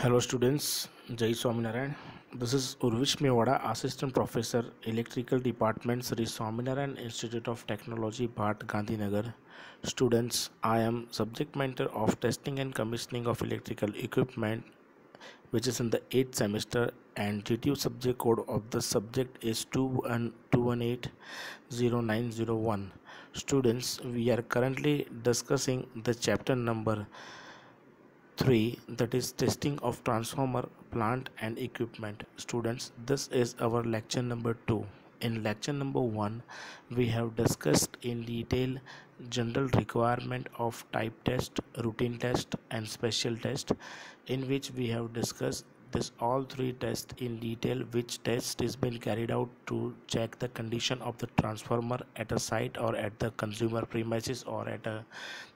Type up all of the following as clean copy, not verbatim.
Hello students, Jai Swaminarayan. This is Urvish Mewada, Assistant Professor, Electrical Department, Sri Swaminarayan Institute of Technology, Bhat, Gandhinagar. Students, I am subject matter of testing and commissioning of electrical equipment, which is in the 8th semester, and GTU subject code of the subject is 2180901. Students, we are currently discussing the chapter number 3, that is testing of transformer plant and equipment. Students, this is our lecture number 2. In lecture number 1 we have discussed in detail general requirement of type test, routine test and special test, in which we have discussed this all three tests in detail, which test is being carried out to check the condition of the transformer at a site or at the consumer premises or at a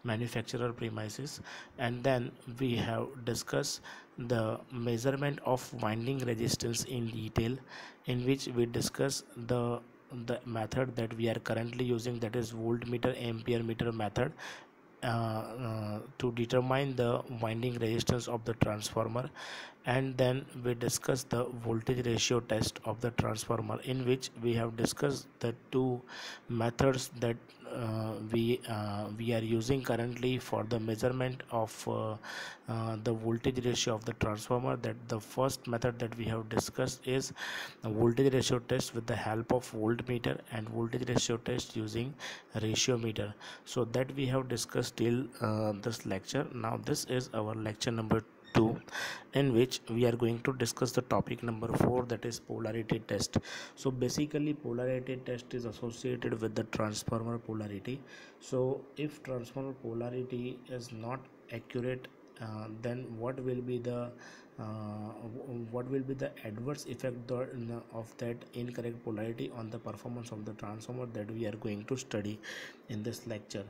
manufacturer premises. And then we have discussed the measurement of winding resistance in detail, in which we discuss the method that we are currently using, that is voltmeter ampere meter method, to determine the winding resistance of the transformer. And then we discuss the voltage ratio test of the transformer, in which we have discussed the two methods that we are using currently for the measurement of the voltage ratio of the transformer. That the first method that we have discussed is a voltage ratio test with the help of voltmeter, and voltage ratio test using ratio meter. So that we have discussed till this lecture. Now this is our lecture number 2, in which we are going to discuss the topic number 4, that is polarity test. So basically polarity test is associated with the transformer polarity. So if transformer polarity is not accurate, then what will be the adverse effect of that incorrect polarity on the performance of the transformer, that we are going to study in this lecture.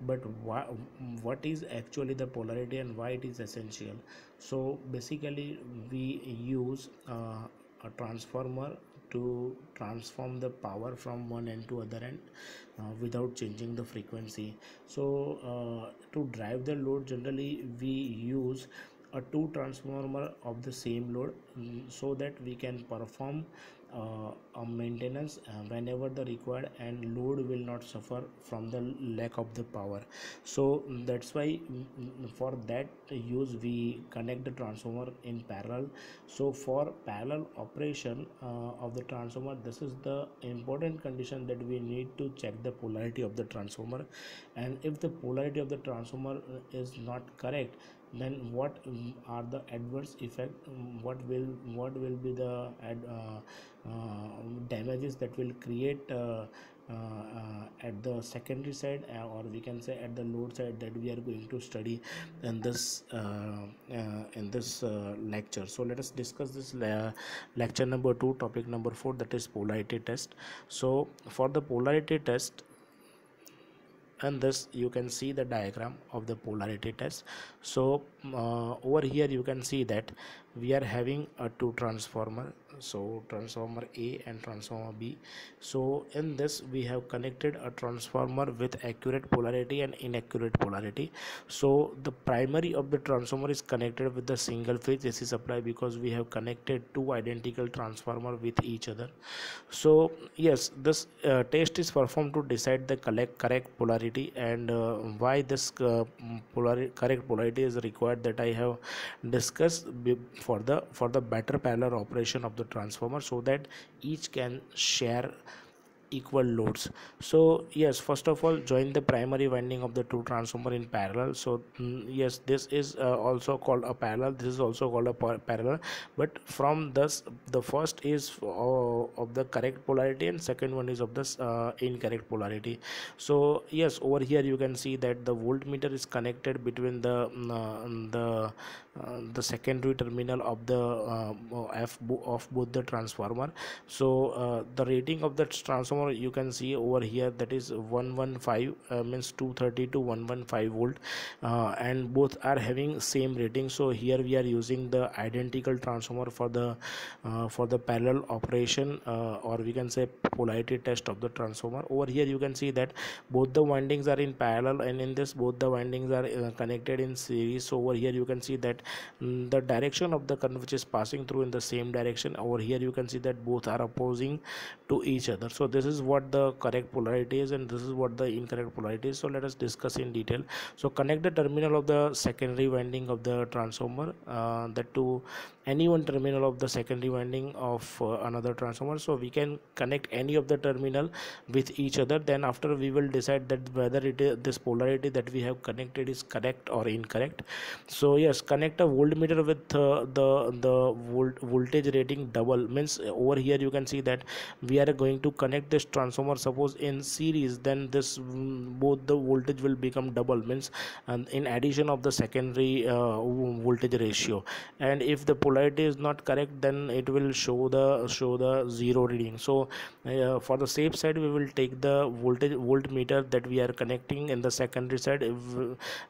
But what is actually the polarity and why it is essential? So basically we use a transformer to transform the power from one end to other end without changing the frequency. So to drive the load, generally we use a two transformer of the same load, so that we can perform a maintenance whenever the required, and load will not suffer from the lack of the power. So that's why for that use we connect the transformer in parallel. So for parallel operation of the transformer, this is the important condition, that we need to check the polarity of the transformer. And if the polarity of the transformer is not correct, then what are the adverse effect, what will be the damages that will create at the secondary side, or we can say at the load side, that we are going to study in this lecture. So let us discuss this lecture number 2, topic number 4, that is polarity test. So for the polarity test, and this you can see the diagram of the polarity test. So over here you can see that we are having a two transformer, so transformer A and transformer B. So in this we have connected a transformer with accurate polarity and inaccurate polarity. So the primary of the transformer is connected with the single phase AC supply, because we have connected two identical transformer with each other. So yes, this test is performed to decide the correct polarity, and why this correct polarity is required, that I have discussed for the better parallel operation of the transformer, so that each can share equal loads. So yes, first of all, join the primary winding of the two transformer in parallel. So yes, this is also called a parallel, this is also called a parallel. But from this, the first is of the correct polarity, and second one is of this incorrect polarity. So yes, over here you can see that the voltmeter is connected between the secondary terminal of the of both the transformer. So the rating of the transformer transformer you can see over here, that is 115, means 230 to 115 volt, and both are having same rating. So here we are using the identical transformer for the parallel operation, or we can say polarity test of the transformer. Over here you can see that both the windings are in parallel, and in this both the windings are connected in series. So over here you can see that the direction of the current which is passing through in the same direction. Over here you can see that both are opposing to each other. So this is what the correct polarity is, and this is what the incorrect polarity is. So let us discuss in detail. So connect the terminal of the secondary winding of the transformer, that to any one terminal of the secondary winding of another transformer. So we can connect any of the terminal with each other, then after we will decide that whether it is this polarity that we have connected is correct or incorrect. So yes, connect a voltmeter with the voltage rating double, means over here you can see that we are going to connect this transformer suppose in series, then this both the voltage will become double, means and in addition of the secondary voltage ratio. And if the polarity is not correct, then it will show the zero reading. So for the safe side, we will take the voltmeter that we are connecting in the secondary side,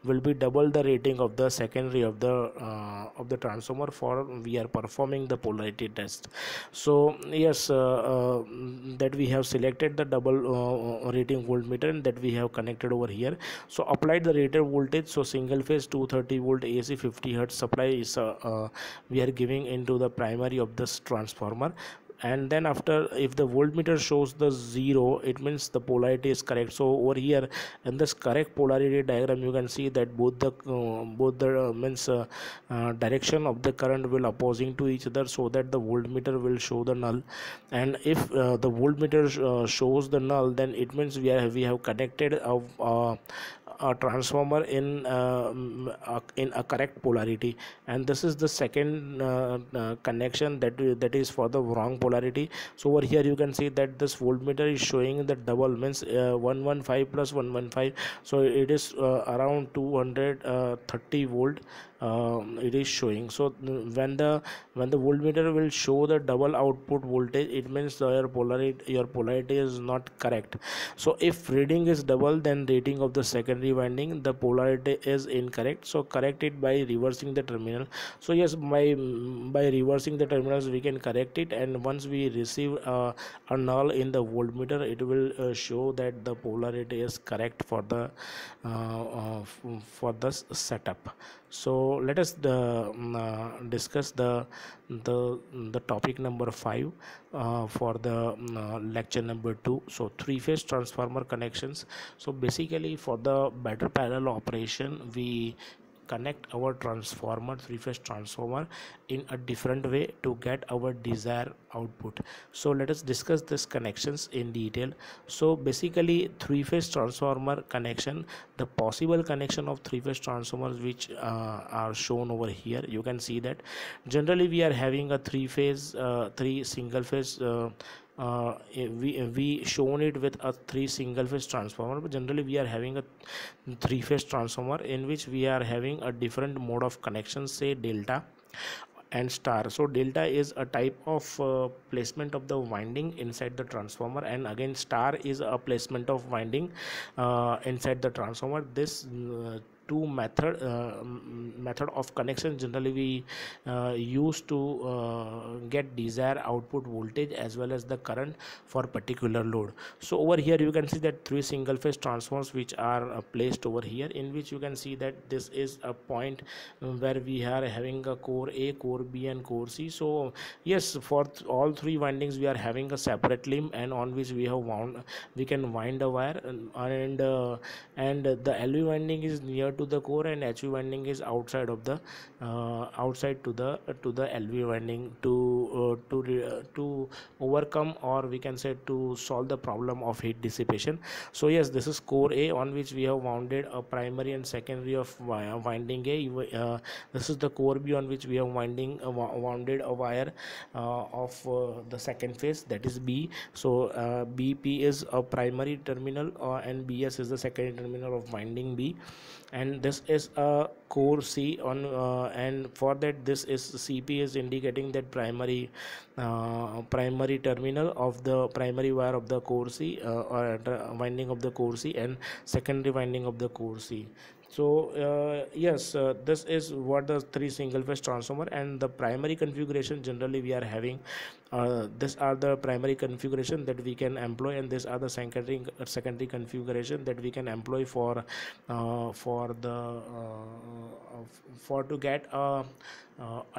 will be double the rating of the secondary of the transformer for we are performing the polarity test. So yes, that we have selected the double rating voltmeter, and that we have connected over here. So applied the rated voltage. So single phase 230 volt AC 50 hertz supply is we are giving into the primary of this transformer. And then after, if the voltmeter shows the zero, it means the polarity is correct. So over here in this correct polarity diagram, you can see that both the means direction of the current will opposing to each other, so that the voltmeter will show the null. And if the voltmeter shows the null, then it means we have connected a transformer in a correct polarity. And this is the second connection that is for the wrong polarity. So over here you can see that this voltmeter is showing the double, means 115 plus 115, so it is around 230 volt it is showing. So when the voltmeter will show the double output voltage, it means your polarity is not correct. So if reading is double, then rating of the secondary winding, the polarity is incorrect. So correct it by reversing the terminal. So yes, by reversing the terminals we can correct it, and once we receive a null in the voltmeter, it will show that the polarity is correct for this setup. So let us discuss the topic number 5 for the lecture number 2. So three-phase transformer connections. So basically, for the better parallel operation, we connect our three-phase transformer in a different way to get our desired output. So let us discuss this connections in detail. So basically, three-phase transformer connection, the possible connection of three-phase transformers which are shown over here. You can see that generally we are having a three single phase we shown it with a 3 single phase transformer, but generally we are having a 3-phase transformer in which we are having a different mode of connection, say delta and star. So delta is a type of placement of the winding inside the transformer, and again star is a placement of winding inside the transformer. This two method of connection generally we use to get desired output voltage as well as the current for particular load. So over here you can see that 3 single phase transformers which are placed over here, in which you can see that this is a point where we are having a core A, core B and core C. So yes, for all 3 windings we are having a separate limb, and on which we can wind a wire, and the LV winding is near to the core, and HV winding is outside of the outside to the LV winding to overcome, or we can say to solve the problem of heat dissipation. So yes, this is core A, on which we have wounded a primary and secondary of winding A. This is the core B, on which we have wounded a wire of the second phase, that is B. So BP is a primary terminal and BS is the secondary terminal of winding B. And and this is a core C on, and for that this is CP is indicating that primary terminal of the primary wire of the core C, or winding of the core C, and secondary winding of the core C. So yes, this is what the three single phase transformer, and the primary configuration generally we are having. These are the primary configuration that we can employ, and these are the secondary configuration that we can employ for the for to get a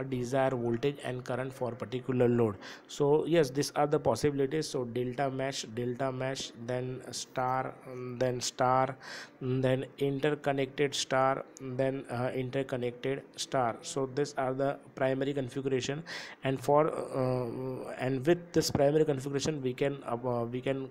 desired voltage and current for particular load. So yes, these are the possibilities. So delta mesh, then star, then star, then interconnected star, then interconnected star. So these are the primary configuration, and and with this primary configuration we can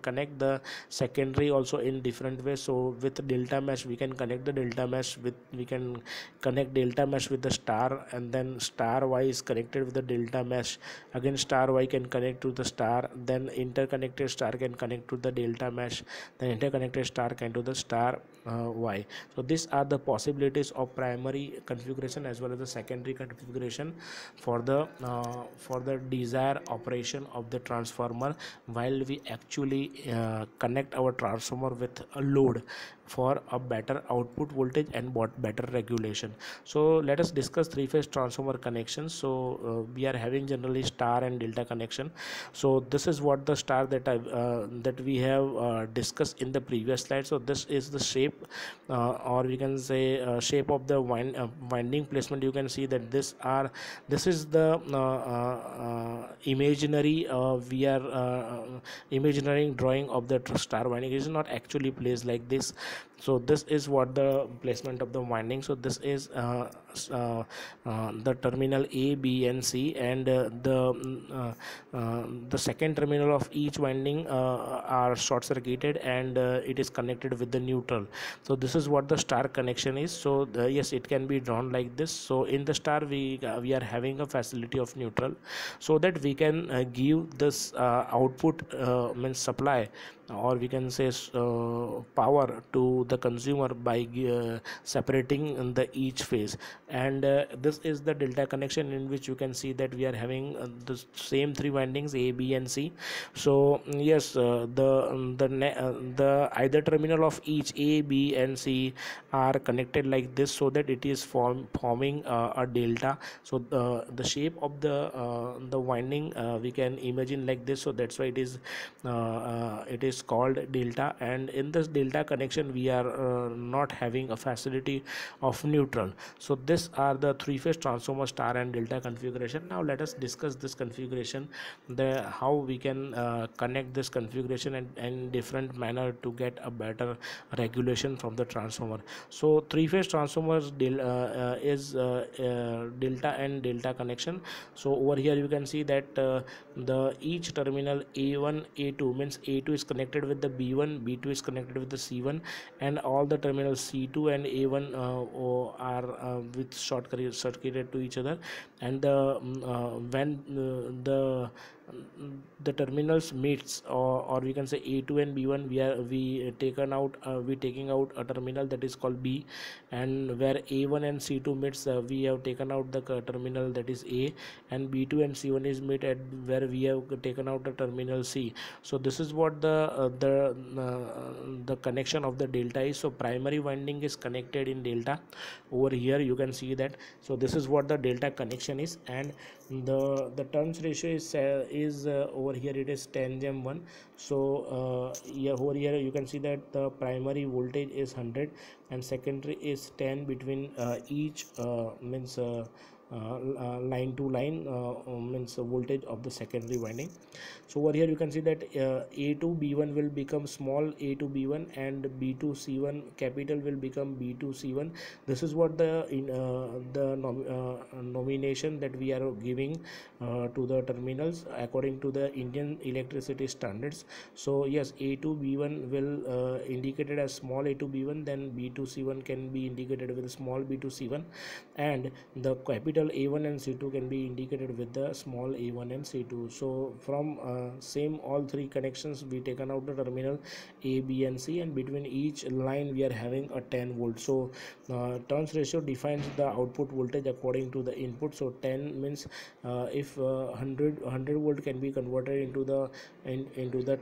connect the secondary also in different ways. So with delta mesh we can connect the delta mesh with we can connect delta mesh with the star, and then star Y is connected with the delta mesh, again star Y can connect to the star, then interconnected star can connect to the delta mesh, then interconnected star can to the star Y. So these are the possibilities of primary configuration as well as the secondary configuration for the desired operation of the transformer, while we actually connect our transformer with a load for a better output voltage and better regulation. So let us discuss three phase transformer connections. So we are having generally star and delta connection. So this is what the star that we have discussed in the previous slide. So this is the shape, or we can say shape of the winding placement. You can see that this is the imaginary we are imaginary drawing of the star winding. It is not actually placed like this. So this is what the placement of the winding. So this is the terminal A, B and C, and the second terminal of each winding are short circuited, and it is connected with the neutral. So this is what the star connection is. So yes, it can be drawn like this. So in the star we are having a facility of neutral, so that we can give this output, means supply, or we can say power to the consumer by separating in the each phase. And this is the delta connection, in which you can see that we are having the same three windings A, B and C. So yes, the either terminal of each A, B and C are connected like this, so that it is forming a delta. So the shape of the winding we can imagine like this. So that's why it is called delta, and in this delta connection we are not having a facility of neutral. So these are the three phase transformer star and delta configuration. Now let us discuss this configuration, the how we can connect this configuration and different manner to get a better regulation from the transformer. So three phase transformers is delta and delta connection. So over here you can see that the each terminal A1 A2 means A2 is connected with the B1, B2 is connected with the C1, and all the terminals C2 and A1 are with circuited to each other. And when the terminals meets, or we can say A2 and B1, we taking out a terminal that is called B, and where A1 and C2 meets, we have taken out the terminal that is A, and B2 and C1 is meet at where we have taken out the terminal C. So this is what the connection of the delta is. So primary winding is connected in delta. Over here you can see that. So this is what the delta connection is, and the turns ratio is over here it is 10:1. So yeah, over here you can see that the primary voltage is 100 and secondary is 10 between each means line to line, means voltage of the secondary winding. So over here you can see that A2 B1 will become small A2 B1, and B2 C1 capital will become B2 C1. This is what the nomination that we are giving to the terminals according to the Indian electricity standards. So yes, A2B1 will indicated as small A2B1, then B2C1 can be indicated with small B2C1, and the capital A1 and C2 can be indicated with the small A1 and C2. So from same all three connections we taken out the terminal A, B and C, and between each line we are having a 10 volt. So turns ratio defines the output voltage according to the input. So 10 means if 100 volt can be converted into the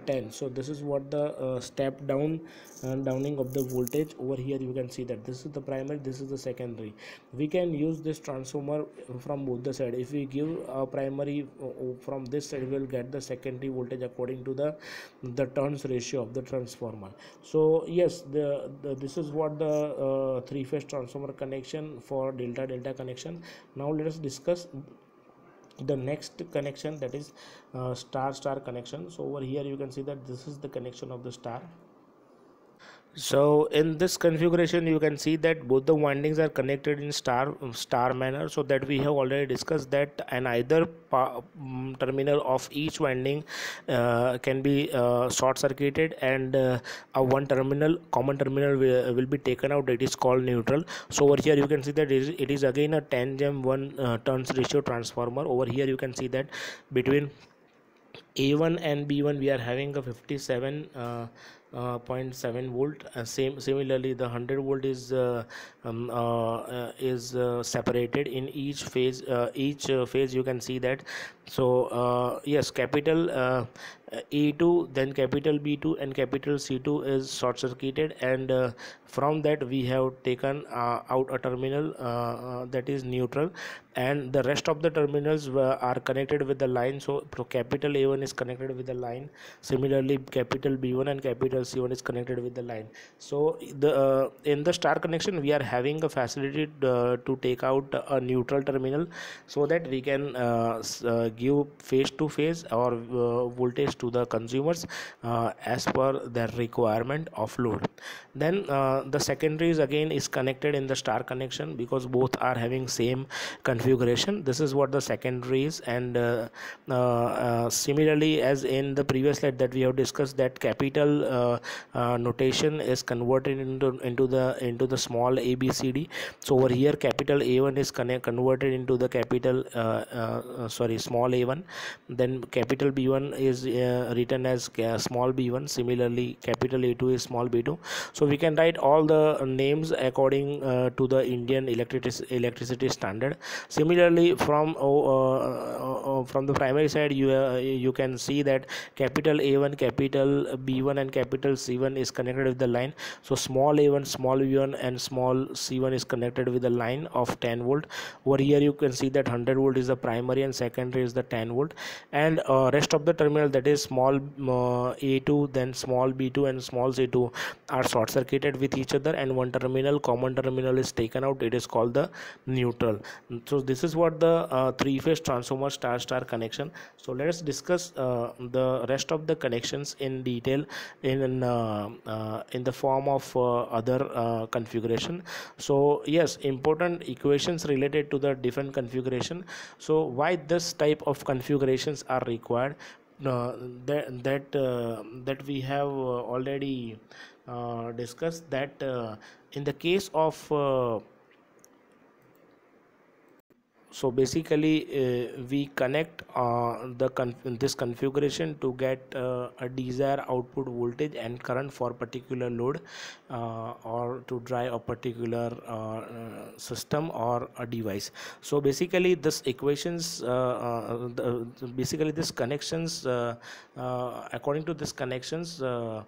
10. So this is what the step down downing of the voltage. Over here you can see that this is the primary, this is the secondary. We can use this transformer from both the side. If we give a primary from this side, we will get the secondary voltage according to the turns ratio of the transformer. So yes, this is what the three-phase transformer connection for delta connection. Now let us discuss the next connection, that is star connection. So over here you can see that this is the connection of the star. So in this configuration you can see that both the windings are connected in star manner, so that we have already discussed that an either terminal of each winding can be short circuited, and a one terminal common terminal will be taken out, that is called neutral. So over here you can see that it is again a 10:1 turns ratio transformer. Over here you can see that between A1 and B1 we are having a 57.7 volt. Similarly the 100 volt is separated in each phase. Each phase you can see that. So yes, capital A2, then capital B2 and capital C2 is short circuited, and from that we have taken out a terminal that is neutral, and the rest of the terminals are connected with the line. So capital A1 is connected with the line, similarly capital B1 and capital C1 is connected with the line. So the in the star connection we are having a facility to take out a neutral terminal, so that we can give phase to phase or voltage to the consumers as per their requirement of load. Then the secondaries again is connected in the star connection, because both are having same configuration. This is what the secondary is, and similarly as in the previous slide that we have discussed, that capital notation is converted into the small ABCD. So over here capital A1 is converted into the capital small A1, then capital B1 is written as small b1. Similarly capital A2 is small b2. So we can write all the names according to the Indian electricity standard. Similarly from the primary side you can see that capital A1, capital B1 and capital C1 is connected with the line. So small A1, small b1 and small c1 is connected with the line of 10 volt. Over here you can see that 100 volt is the primary and secondary is the 10 volt, and rest of the terminal, that is small A2, then small b2 and small c2 are short circuited with each other, and one common terminal is taken out, it is called the neutral. So this is what the three-phase transformer star connection. So let us discuss the rest of the connections in detail in the form of other configuration. So yes, important equations related to the different configuration. So why this type of configurations are required, that we have already discussed, that in the case of so basically we connect this configuration to get a desired output voltage and current for particular load, or to drive a particular system or a device. So basically this equations basically this connections according to this connections the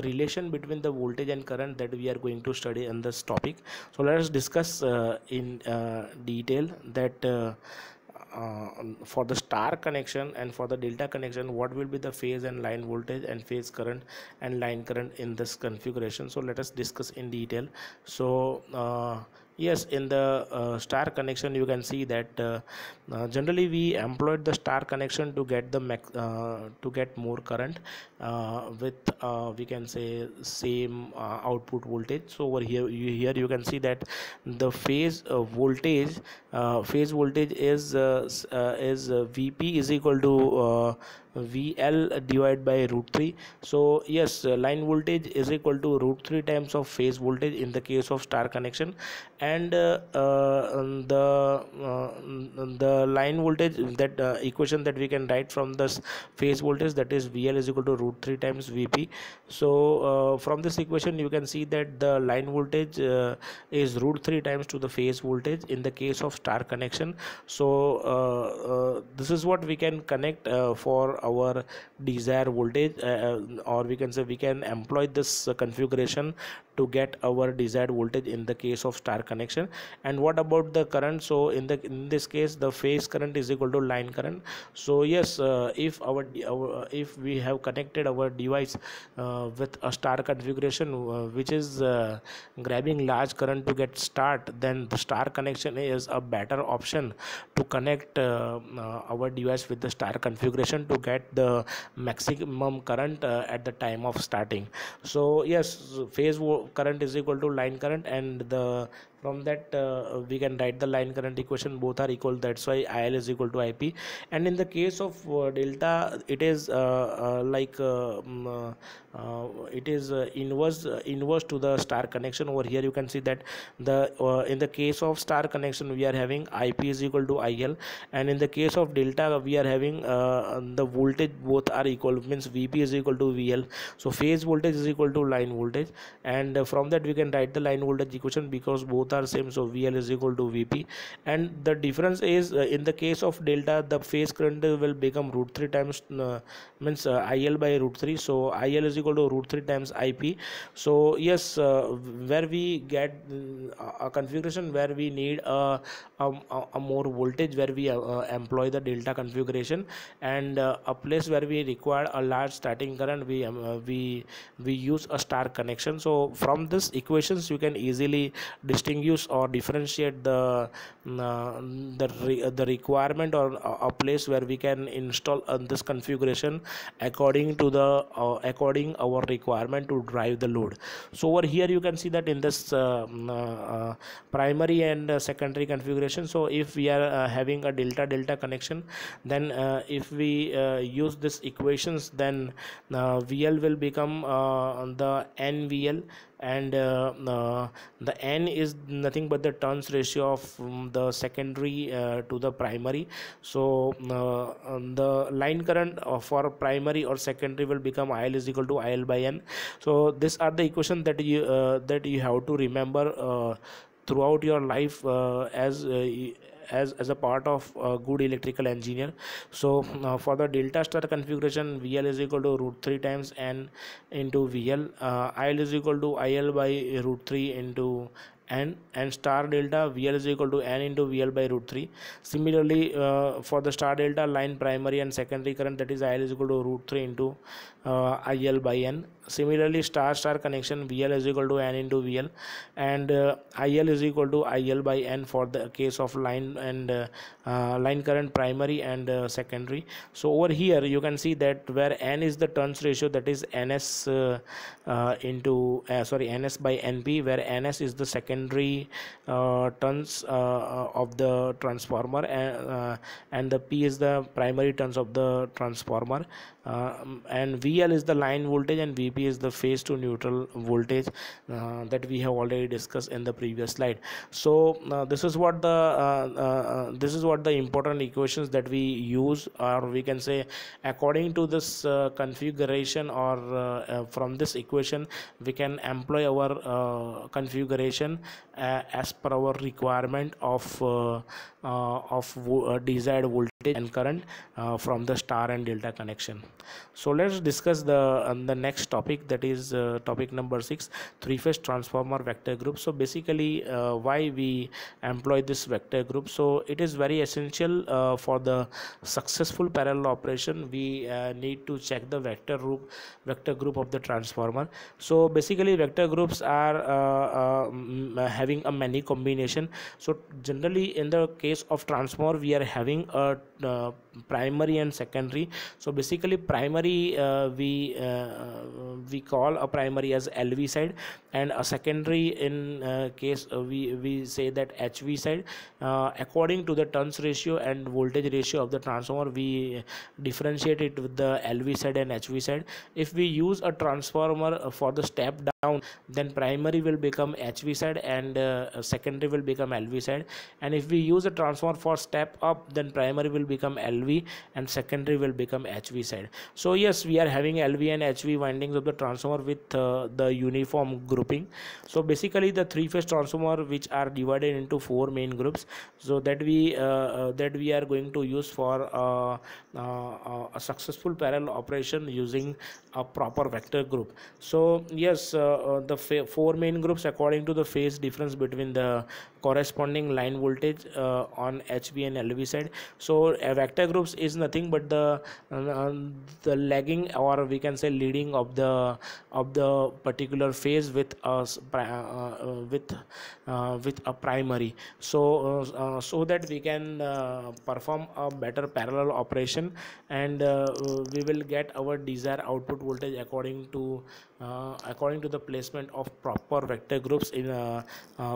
relation between the voltage and current that we are going to study in this topic. So let us discuss in detail that for the star connection and for the delta connection, what will be the phase and line voltage and phase current and line current in this configuration. So let us discuss in detail. So yes, in the star connection you can see that generally we employed the star connection to get more current with we can say same output voltage. So over here you can see that the phase voltage is Vp is equal to VL divided by root 3. So yes, line voltage is equal to root 3 times of phase voltage in the case of star connection, and the line voltage, that equation that we can write from this phase voltage, that is VL is equal to root 3 times VP. So from this equation you can see that the line voltage is root 3 times to the phase voltage in the case of star connection. So this is what we can connect for our desired voltage, or we can say we can employ this configuration to get our desired voltage in the case of star connection. And what about the current? So in this case the phase current is equal to line current. So yes, if we have connected our device with a star configuration which is grabbing large current to get start, then the star connection is a better option to connect our device with the star configuration to get the maximum current at the time of starting. So yes, current is equal to line current, and the from that we can write the line current equation, both are equal, that's why IL is equal to IP. And in the case of delta, it is it is inverse to the star connection. Over here you can see that the in the case of star connection we are having IP is equal to IL, and in the case of delta we are having the voltage both are equal, means VP is equal to VL. So phase voltage is equal to line voltage, and from that we can write the line voltage equation because both are same. So VL is equal to VP, and the difference is in the case of delta the phase current will become root 3 times means IL by root 3. So IL is equal to root 3 times IP. So yes, where we get a configuration where we need a more voltage, where we employ the delta configuration, and a place where we require a large starting current, we use a star connection. So from this equations you can easily distinguish or differentiate the requirement or a place where we can install this configuration according to the according our requirement to drive the load. So over here you can see that in this primary and secondary configuration, so if we are having a delta connection, then if we use this equations, then VL will become the NVL, and the N is nothing but the turns ratio of the secondary to the primary. So the line current for primary or secondary will become IL is equal to IL by N. So these are the equations that you have to remember throughout your life as a part of a good electrical engineer. So for the delta star configuration, VL is equal to root 3 times N into VL, IL is equal to IL by root 3 into N, and star delta VL is equal to N into VL by root 3. Similarly, for the star delta line primary and secondary current, that is IL is equal to root 3 into IL by N. Similarly, star connection, VL is equal to N into VL, and IL is equal to IL by N for the case of line and line current primary and secondary. So over here you can see that where N is the turns ratio, that is NS NS by NP, where NS is the secondary turns of the transformer, and the P is the primary turns of the transformer, and VL is the line voltage and VP is the phase to neutral voltage that we have already discussed in the previous slide. So this is what the important equations that we use, or we can say according to this configuration, or from this equation we can employ our configuration as per our requirement of desired voltage and current from the star and delta connection. So let's discuss the next topic, that is topic number 6, three-phase transformer vector group. So basically why we employ this vector group? So it is very essential for the successful parallel operation. We need to check the vector group of the transformer. So basically vector groups are having a many combination. So generally in the case of transformer we are having a primary and secondary. So basically primary, we call a primary as LV side, and a secondary in case we say that HV side. According to the turns ratio and voltage ratio of the transformer, we differentiate it with the LV side and HV side. If we use a transformer for the step down, then primary will become HV side and secondary will become LV side. And if we use a transformer for step up, then primary will become LV and secondary will become HV side. So yes, we are having LV and HV windings of the transformer with the uniform grouping. So basically the three-phase transformer which are divided into four main groups, so that we are going to use for a successful parallel operation using a proper vector group. So yes, the four main groups according to the phase difference between the corresponding line voltage on HV and LV side. So vector groups is nothing but the lagging, or we can say leading of the particular phase with with a primary. So that we can perform a better parallel operation, and we will get our desired output voltage according to the placement of proper vector groups in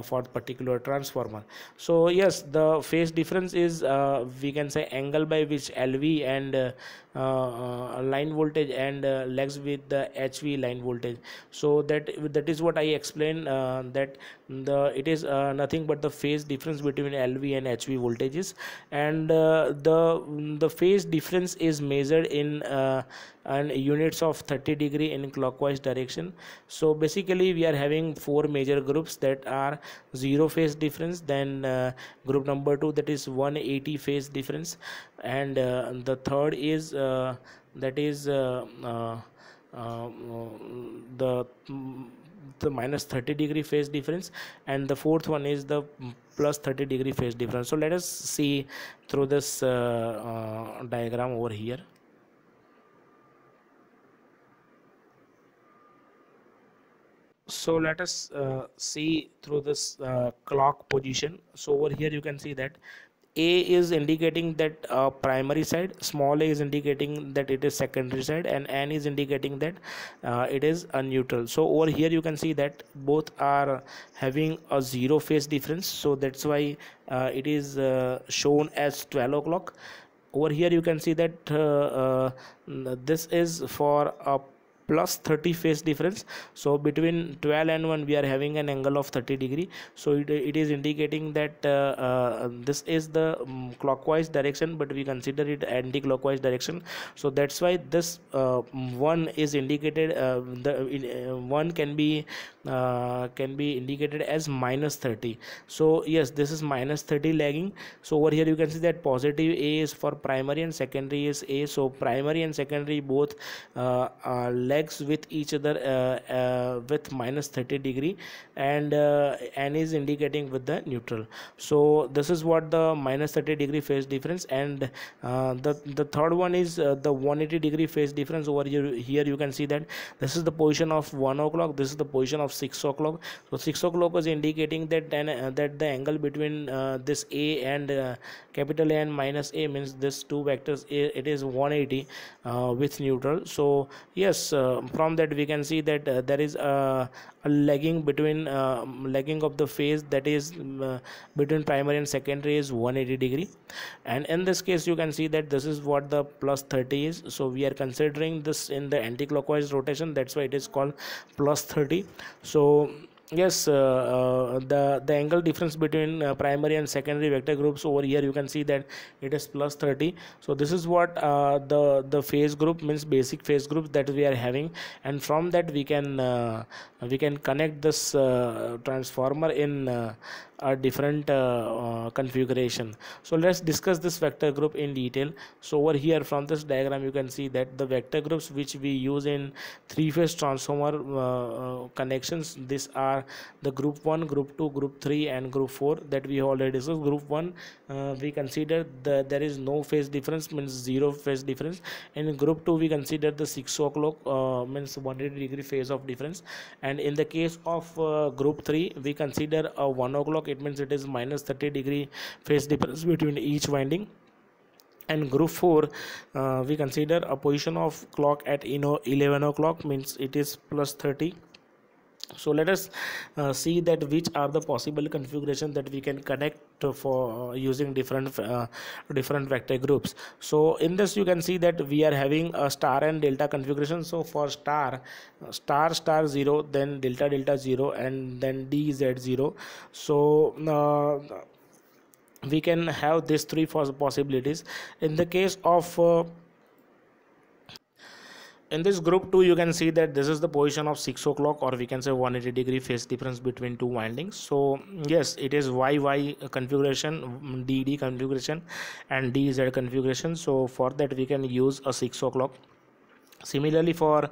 for the particular transformer. So yes, the phase difference is, we can say, angle by which LV and line voltage and lags with the HV line voltage. So that is what I explained, that it is nothing but the phase difference between LV and HV voltages, and the phase difference is measured in and units of 30° in clockwise direction. So basically we are having four major groups that are zero phase difference, then group number 2, that is 180 phase difference, and the third is that is the the minus 30° phase difference, and the fourth one is the plus 30° phase difference. So let us see through this diagram over here. So let us see through this clock position. So over here you can see that A is indicating that primary side, small a is indicating that it is secondary side, and N is indicating that it is a neutral. So over here you can see that both are having a zero phase difference, so that's why it is shown as 12 o'clock. Over here you can see that this is for a plus 30 phase difference. So between 12 and 1 we are having an angle of 30°. So it is indicating that this is the clockwise direction, but we consider it anti-clockwise direction. So that's why this one is indicated, one can be indicated as minus 30. So yes, this is minus 30 lagging. So over here you can see that positive A is for primary and secondary is A. So primary and secondary both lags with each other with minus 30°, and N is indicating with the neutral. So this is what the minus 30° phase difference, and the third one is the 180° phase difference. Over here you can see that this is the position of 1 o'clock, this is the position of 6 o'clock. So 6 o'clock is indicating that that the angle between this A and capital A and minus A, means this two vectors, it is 180 with neutral. So yes, from that we can see that there is a lagging between lagging of the phase, that is between primary and secondary is 180°, and in this case you can see that this is what the plus 30 is. So we are considering this in the anti-clockwise rotation, that's why it is called plus 30. So yes, the angle difference between primary and secondary vector groups, over here you can see that it is plus 30. So this is what the phase group, means basic phase group, that we are having, and from that we can connect this transformer in a different configuration. So let's discuss this vector group in detail. So over here from this diagram you can see that the vector groups which we use in three-phase transformer connections, these are the group 1, group 2, group 3 and group 4 that we already discussed. Group 1 we consider there is no phase difference, means zero phase difference. In group 2 we consider the 6 o'clock means 180° phase of difference, and in the case of group 3 we consider a 1 o'clock, it means it is minus 30° phase difference between each winding. And group 4, we consider a position of clock at 11 o'clock, means it is plus 30. So let us see that which are the possible configuration that we can connect for using different vector groups. So in this you can see that we are having a star and delta configuration. So for star, star 0, then delta 0, and then dz 0. So we can have these three possibilities. In the case of in this group 2, you can see that this is the position of 6 o'clock, or we can say 180-degree phase difference between two windings. So yes, it is YY configuration, DD configuration, and DZ configuration. So for that we can use a 6 o'clock. Similarly for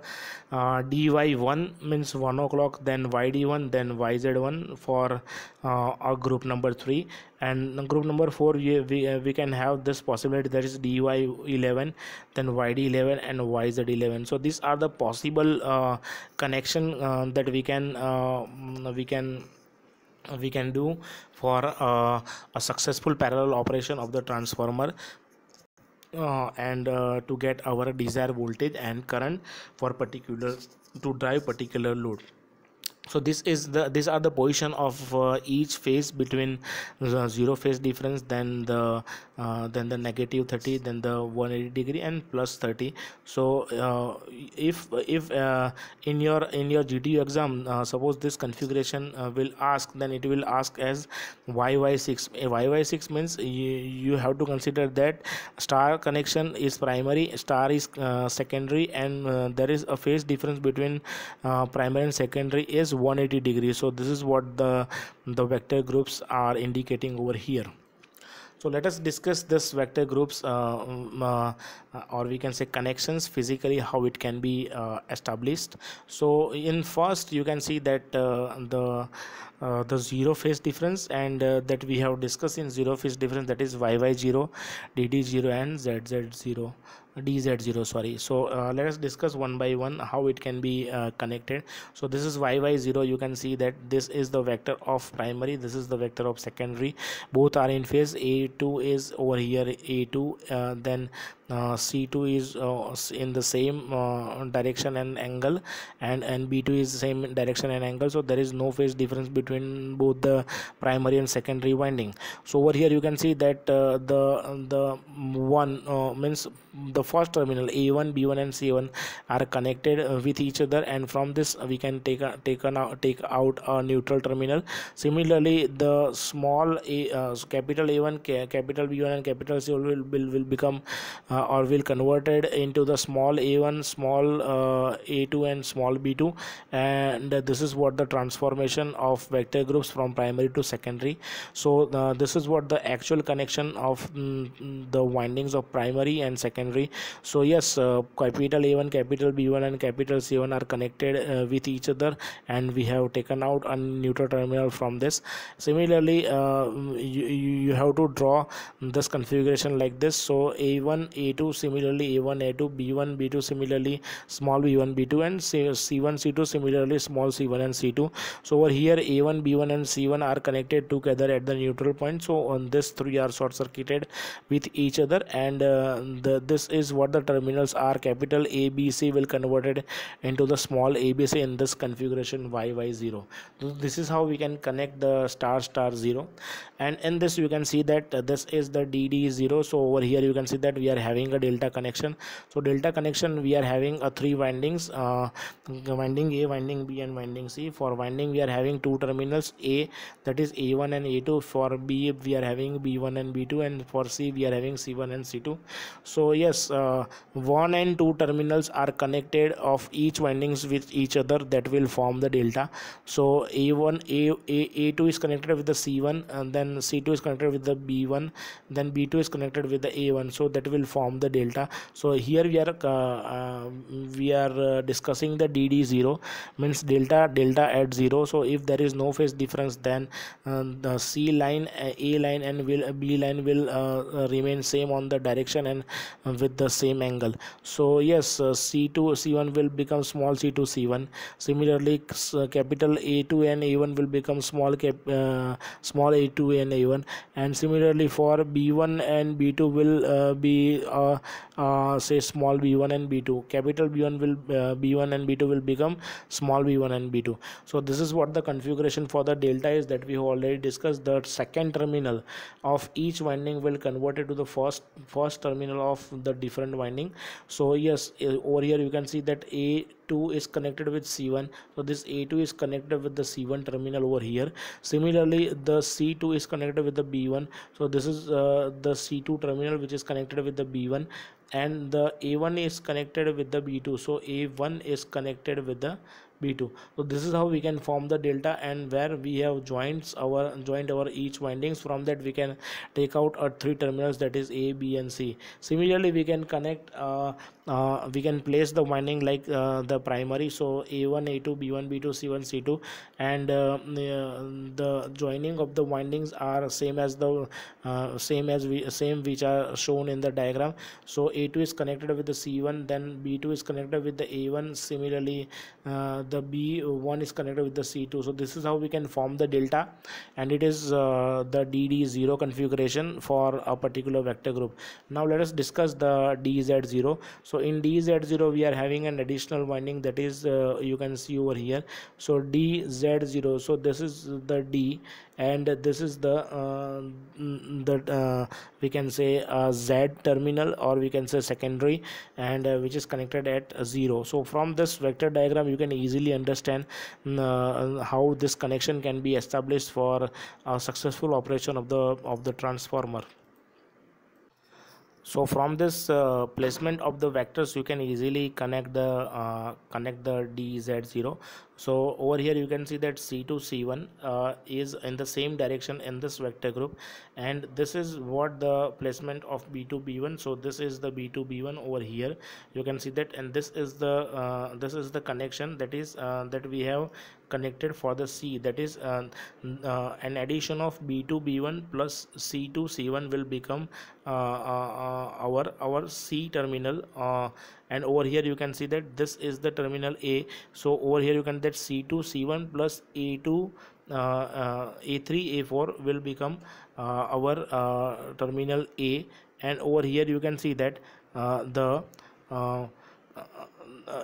dy1 means 1 o'clock, then yd1, then yz1 for our group number 3. And group number 4, we can have this possibility, that is dy11, then yd11, and yz11. So these are the possible connection that we can do for a successful parallel operation of the transformer, and to get our desired voltage and current for particular, to drive particular load. So these are the position of each phase between the 0 phase difference, then the negative 30, then the 180-degree, and plus 30. So if in your GTU exam, suppose this configuration will ask, then it will ask as YY6. YY6 means you have to consider that star connection is primary, star is secondary, and there is a phase difference between primary and secondary is 180 degrees. So this is what the vector groups are indicating over here. So let us discuss this vector groups, or we can say connections, physically how it can be established. So in first you can see that the 0 phase difference, and that we have discussed in 0 phase difference, that is YY0, DD0, and ZZ0, DZ0, sorry. So let us discuss one by one how it can be connected. So this is YY0. You can see that this is the vector of primary, this is the vector of secondary. Both are in phase. A2 is over here, A2, then C2 is in the same direction and angle, and B2 is the same direction and angle. So there is no phase difference between both the primary and secondary winding. So over here you can see that the one means the first terminal A1, B1, and C1 are connected with each other, and from this we can take out a neutral terminal. Similarly, the small capital A1, capital B1, and capital C1 will become or will converted into the small a1, small a2, and small b2, and this is what the transformation of vector groups from primary to secondary. So this is what the actual connection of the windings of primary and secondary. So yes, capital A1, capital B1, and capital C1 are connected with each other, and we have taken out a neutral terminal from this. Similarly, you have to draw this configuration like this. So A1, A2, similarly A1, A2, B1, B2, similarly small b1, b2, and C1, C2, similarly small c1 and c2. So over here A1, B1, and C1 are connected together at the neutral point. So on this three are short circuited with each other, and this is what the terminals are. Capital ABC will converted into the small ABC in this configuration YY0. So this is how we can connect the star 0, and in this you can see that this is the DD0. So over here you can see that we are having a delta connection. So delta connection, we are having a three windings, winding A, winding B, and winding C. For winding we are having two terminals, A, that is A1 and A2. For B we are having B1 and B2, and for C we are having C1 and C2. So yes, 1 and 2 terminals are connected of each windings with each other, that will form the delta. So A2 is connected with the C1, and then C2 is connected with the B1, then B2 is connected with the A1. So that will form the delta. So here we are discussing the DD0, means delta at 0. So if there is no phase difference, then the C line, A line, and B line will remain same on the direction and with with the same angle. So yes, C2 C1 will become small c2 c1. Similarly, capital A2 and A1 will become small A2 and A1. And similarly for B1 and B2 will be say small b1 and b2. Capital B1 will B1 and B2 will become small b1 and B2. So this is what the configuration for the delta is that we have already discussed. The second terminal of each winding will convert it to the first terminal of the different winding. So yes, over here you can see that A2 is connected with C1, so this A2 is connected with the C1 terminal over here. Similarly, the C2 is connected with the B1, so this is the C2 terminal which is connected with the B1, and the A1 is connected with the B2, so A1 is connected with the B2. So this is how we can form the delta, and where we have joined our each windings. From that we can take out three terminals, that is A, B and C. Similarly, we can connect we can place the winding like the primary, so A1 A2 B1 B2 C1 C2, and the joining of the windings are same as the same which are shown in the diagram. So A2 is connected with the C1, then B2 is connected with the A1. Similarly, the B1 is connected with the C2. So this is how we can form the delta, and it is the DD0 configuration for a particular vector group. Now let us discuss the DZ0. So in DZ0 we are having an additional winding, that is you can see over here. So DZ0, so this is the D, and this is the we can say Z terminal, or we can say secondary, and which is connected at 0. So from this vector diagram you can easily understand how this connection can be established for a successful operation of the transformer. So from this placement of the vectors you can easily connect the DZ0. So over here you can see that C2 C1 is in the same direction in this vector group, and this is what the placement of B2 B1. So this is the B2 B1 over here, you can see that, and this is the connection that is that we have connected for the C, that is an addition of B2 B1 plus C2 C1 will become our C terminal, and over here you can see that this is the terminal A. So over here you can that C2 C1 plus A2 A3 A4 will become our terminal A, and over here you can see that the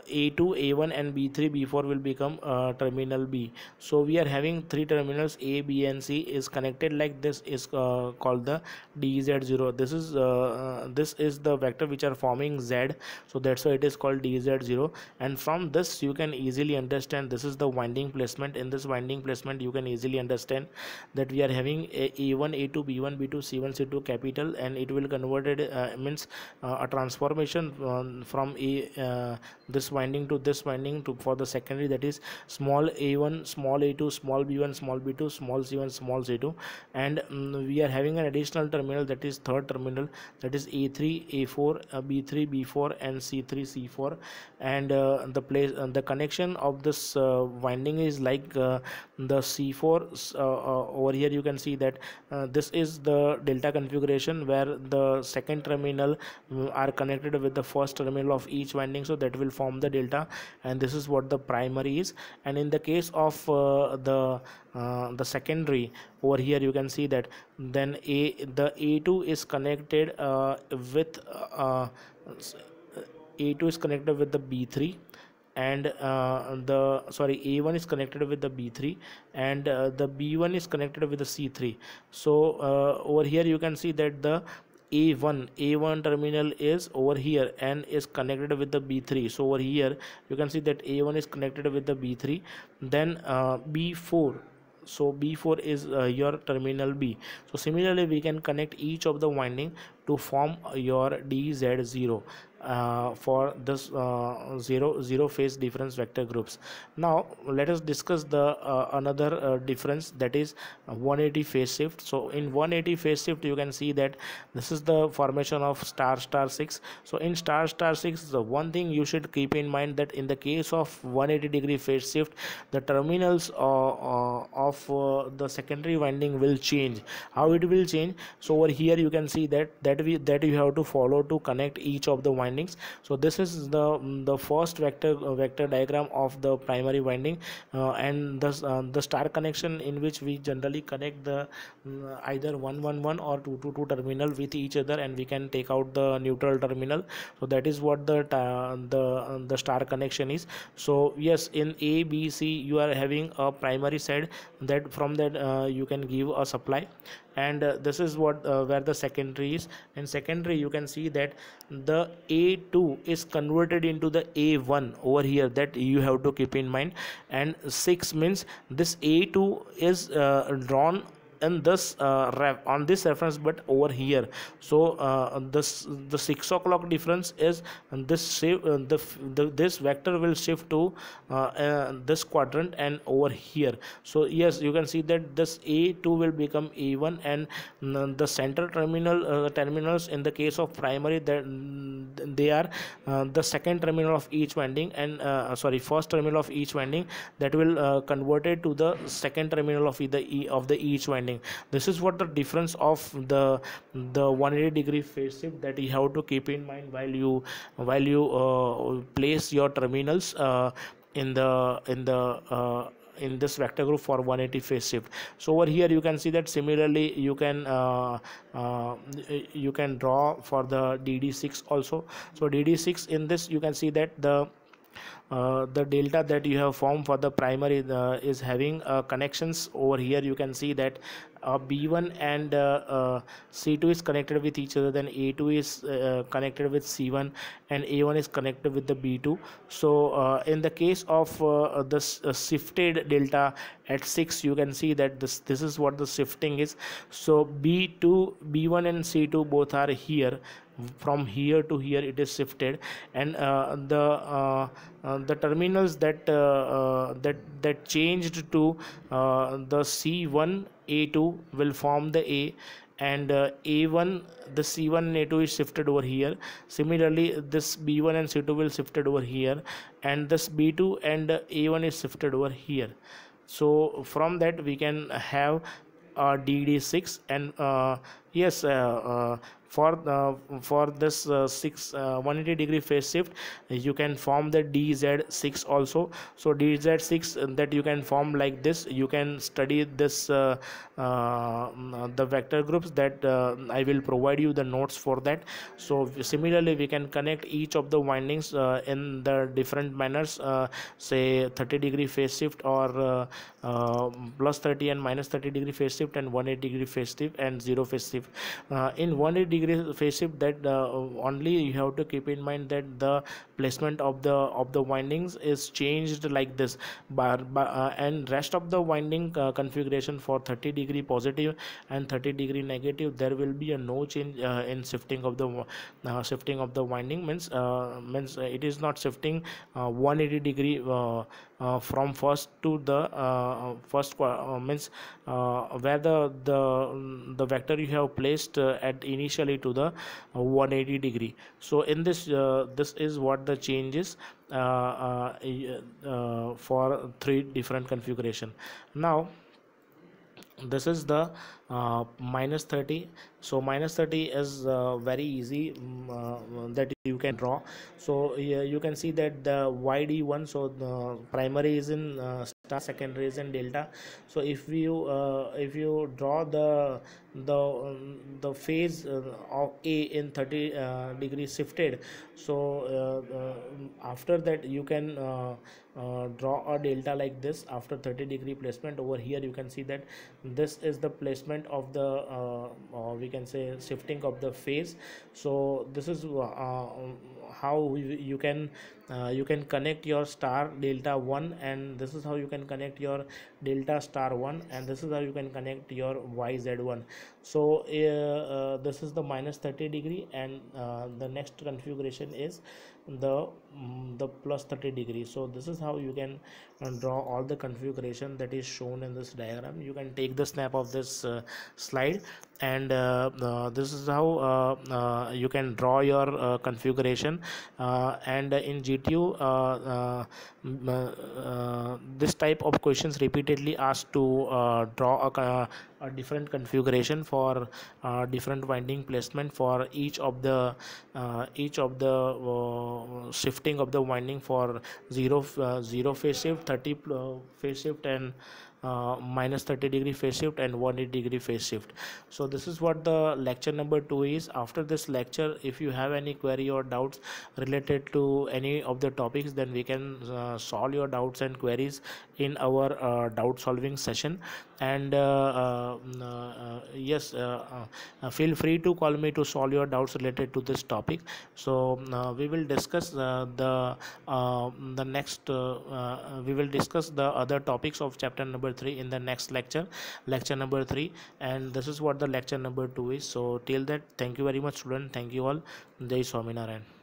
A2 A1 and B3 B4 will become terminal B. So we are having three terminals A, B and C is connected like this, is called the DZ0. This is the vector which are forming Z, so that's why it is called DZ0. And from this you can easily understand, this is the winding placement. In this winding placement you can easily understand that we are having A1 A2 B1 B2 C1 C2 capital, and it will converted means a transformation from this winding to this winding to for the secondary, that is small a1 small a2 small b1 small b2 small c1 small c2, and we are having an additional terminal, that is third terminal, that is a3 a4 b3 b4 and c3 c4, and the connection of this winding is like the c4 over here you can see that this is the delta configuration where the second terminal are connected with the first terminal of each winding, so that will form the delta, and this is what the primary is. And in the case of the secondary, over here you can see that then the A2 is connected with A2 is connected with the B3, and A1 is connected with the B3, and the B1 is connected with the C3. So over here you can see that the A1 terminal is over here and is connected with the B3. So over here you can see that A1 is connected with the B3, then B4, so B4 is your terminal B. So similarly we can connect each of the winding to form your DZ0 for this zero phase difference vector groups. Now let us discuss the another difference, that is 180 phase shift. So in 180 phase shift you can see that this is the formation of star star 6. So in star star 6, the one thing you should keep in mind that in the case of 180-degree phase shift, the terminals of the secondary winding will change. How it will change? So over here you can see that that you have to follow to connect each of the windings. So this is the first vector diagram of the primary winding, and the star connection, in which we generally connect the either 111 or 222 terminal with each other, and we can take out the neutral terminal. So that is what the star connection is. So yes, in A, B, C you are having a primary side, that from that you can give a supply, and this is what where the secondary is. And secondary, you can see that the A2 is converted into the A1 over here, that you have to keep in mind. And 6 means this A2 is drawn in this on this reference, but over here. So the 6 o'clock difference is this shift, this vector will shift to this quadrant and over here. So yes, you can see that this A2 will become A1, and the center terminals in the case of primary, that they are the second terminal of each winding, and first terminal of each winding, that will converted to the second terminal of the each winding. This is what the difference of the 180-degree phase shift that you have to keep in mind while you place your terminals in this vector group for 180 phase shift. So over here you can see that similarly you can draw for the DD6 also. So DD6, in this you can see that the delta that you have formed for the primary is having connections. Over here you can see that B1 and C2 is connected with each other, then A2 is connected with C1, and A1 is connected with the B2. So in the case of this shifted delta at 6, you can see that this is what the shifting is. So B1 and C2 both are here. From here to here it is shifted, and the terminals that changed to the C1 A2 will form the A, and A1, the C1 and A2 is shifted over here. Similarly, this B1 and C2 will shifted over here, and this B2 and A1 is shifted over here. So from that we can have DD6, and yes, for this 180-degree phase shift, you can form the DZ6 also. So DZ6 that you can form like this. You can study this the vector groups that I will provide you the notes for that. So similarly we can connect each of the windings in the different manners, say 30-degree phase shift, or plus 30 and minus 30-degree phase shift, and 180-degree phase shift, and 0 phase shift. In 180-degree phase shift, that only you have to keep in mind that the placement of the windings is changed like this, and rest of the winding configuration for 30-degree positive and 30-degree negative, there will be a no change in shifting of the winding. Means it is not shifting 180-degree from first to the first means where the vector you have placed at initially to the 180-degree. So in this this is what the change is for 3 different configuration. Now this is the minus 30. So minus 30 is very easy that you can draw. So you can see that the YD1, so the primary is in star, secondary is in delta. So if you draw the phase of A in 30 degrees shifted, so after that you can draw a delta like this after 30-degree placement. Over here you can see that this is the placement of the we can say shifting of the phase. So this is how you can connect your star delta 1, and this is how you can connect your delta star 1, and this is how you can connect your YZ1. So this is the minus 30-degree, and the next configuration is the plus 30-degree. So this is how you can draw all the configuration that is shown in this diagram. You can take the snap of this slide, and this is how you can draw your configuration, and in GTU this type of questions repeated repeatedly asked to draw a different configuration for different winding placement for shifting of the winding for 0 phase shift, 30 phase shift, and minus 30-degree phase shift, and 180-degree phase shift. So this is what the lecture number 2 is. After this lecture, if you have any query or doubts related to any of the topics, then we can solve your doubts and queries in our doubt solving session. And yes, feel free to call me to solve your doubts related to this topic. So we will discuss the next we will discuss the other topics of chapter number 3 in the next lecture number 3. And this is what the lecture number 2 is. So till that, thank you very much, student. Thank you all. Jai Swaminarayan.